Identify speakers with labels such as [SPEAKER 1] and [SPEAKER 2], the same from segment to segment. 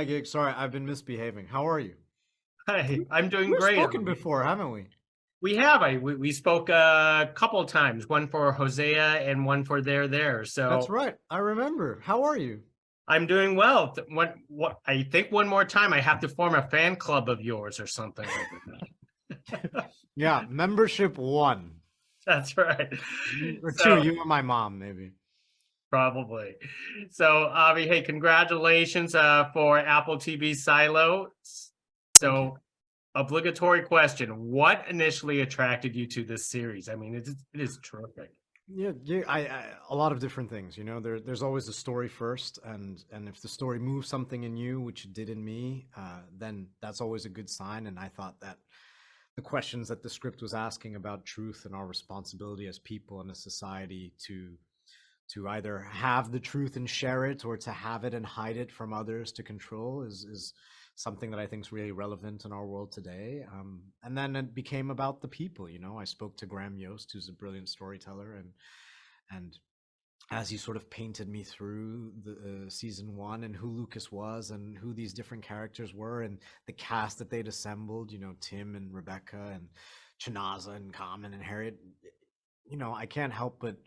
[SPEAKER 1] Hi, Gig. Sorry, I've been misbehaving. How are you?
[SPEAKER 2] Hi, I'm doing
[SPEAKER 1] We've
[SPEAKER 2] great,
[SPEAKER 1] spoken
[SPEAKER 2] Avi.
[SPEAKER 1] before, haven't we?
[SPEAKER 2] We have. We spoke a couple of times, one for Hosea and one for There.
[SPEAKER 1] That's
[SPEAKER 2] So
[SPEAKER 1] right. I remember. How are you?
[SPEAKER 2] I'm doing well. What I think one more time I have to form a fan club of yours or something like that.
[SPEAKER 1] Yeah, membership one.
[SPEAKER 2] That's right.
[SPEAKER 1] Or two,
[SPEAKER 2] So
[SPEAKER 1] you and my mom, maybe.
[SPEAKER 2] probably. So Avi, hey, congratulations for Apple TV Silo.
[SPEAKER 1] Thank you.
[SPEAKER 2] So obligatory question: what initially attracted you to this series? I mean, it is terrific.
[SPEAKER 1] Yeah, yeah. A lot of different things. There's always a story first, and if the story moves something in you, which it did in me, then that's always a good sign. And I thought that the questions that the script was asking about truth and our responsibility as people and a society to either have the truth and share it, or to have it and hide it from others to control, is something that I think is really relevant in our world today. And then it became about the people. I spoke to Graham Yost, who's a brilliant storyteller, and as he sort of painted me through the season one, and who Lucas was and who these different characters were and the cast that they'd assembled, Tim and Rebecca and Chinaza and Common and Harriet, I can't help but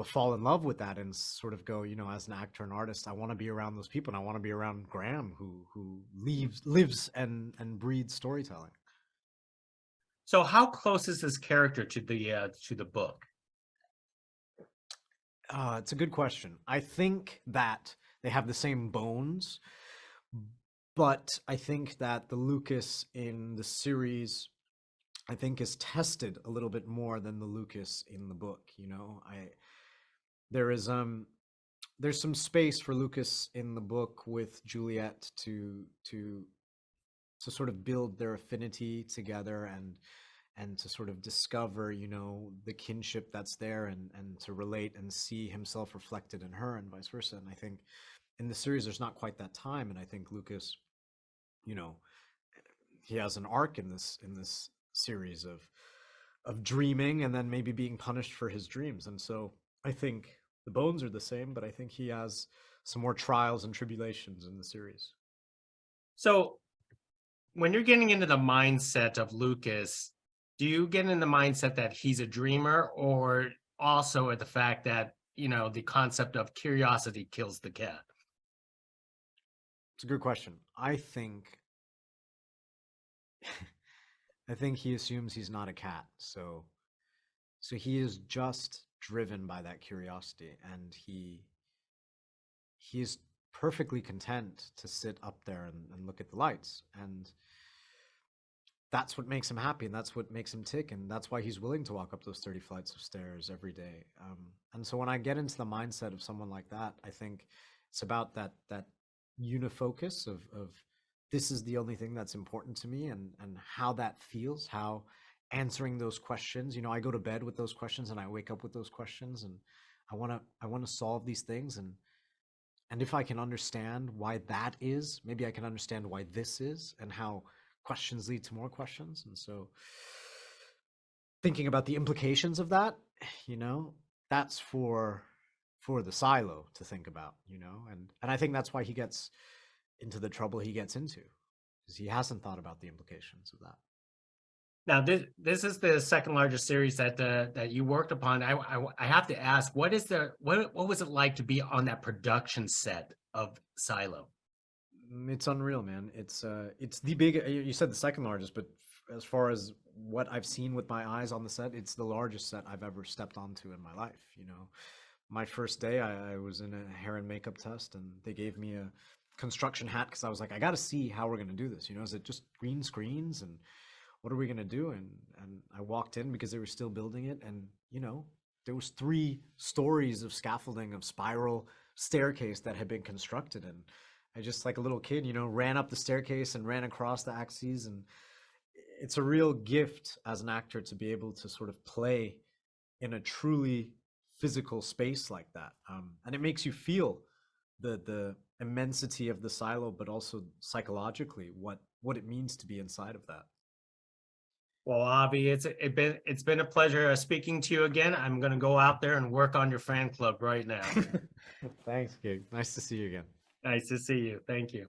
[SPEAKER 1] fall in love with that and sort of go, as an actor and artist, I want to be around those people, and I want to be around Graham, who lives and breathes storytelling.
[SPEAKER 2] So how close is this character to the book?
[SPEAKER 1] It's a good question. I think that they have the same bones, but I think that the Lucas in the series, I think, is tested a little bit more than the Lucas in the book. There is there's some space for Lucas in the book with Juliette to sort of build their affinity together, and to sort of discover, the kinship that's there, and to relate and see himself reflected in her, and vice versa. And I think in the series there's not quite that time, and I think Lucas, you know he has an arc in this series of dreaming, and then maybe being punished for his dreams. And so I think the bones are the same, but I think he has some more trials and tribulations in the series.
[SPEAKER 2] So when you're getting into the mindset of Lucas, do you get in the mindset that he's a dreamer, or also at the fact that, the concept of curiosity kills the cat?
[SPEAKER 1] It's a good question. I think he assumes he's not a cat, so he is just driven by that curiosity, and he is perfectly content to sit up there and look at the lights, and that's what makes him happy, and that's what makes him tick, and that's why he's willing to walk up those 30 flights of stairs every day. And so when I get into the mindset of someone like that, I think it's about that unifocus of this is the only thing that's important to me, and how that feels, how answering those questions. I go to bed with those questions, and I wake up with those questions, and I want to solve these things, and if I can understand why that is, maybe I can understand why this is, and how questions lead to more questions. And so thinking about the implications of that, you know, that's for the silo to think about, and I think that's why he gets into the trouble he gets into, because he hasn't thought about the implications of that.
[SPEAKER 2] Now, this is the second largest series that you worked upon. I have to ask, what was it like to be on that production set of Silo?
[SPEAKER 1] It's unreal, man. It's the big. You said the second largest, but as far as what I've seen with my eyes on the set, it's the largest set I've ever stepped onto in my life. My first day, I was in a hair and makeup test, and they gave me a construction hat because I was like, I got to see how we're gonna do this. Is it just green screens, and what are we gonna do? And I walked in because they were still building it, and there was 3 stories of scaffolding, of spiral staircase that had been constructed, and I just, like a little kid, ran up the staircase and ran across the axes. And it's a real gift as an actor to be able to sort of play in a truly physical space like that, and it makes you feel the immensity of the silo, but also psychologically what it means to be inside of that.
[SPEAKER 2] Well, Avi, it's been a pleasure speaking to you again. I'm going to go out there and work on your fan club right now.
[SPEAKER 1] Thanks, Gig. Nice to see you again.
[SPEAKER 2] Nice to see you. Thank you.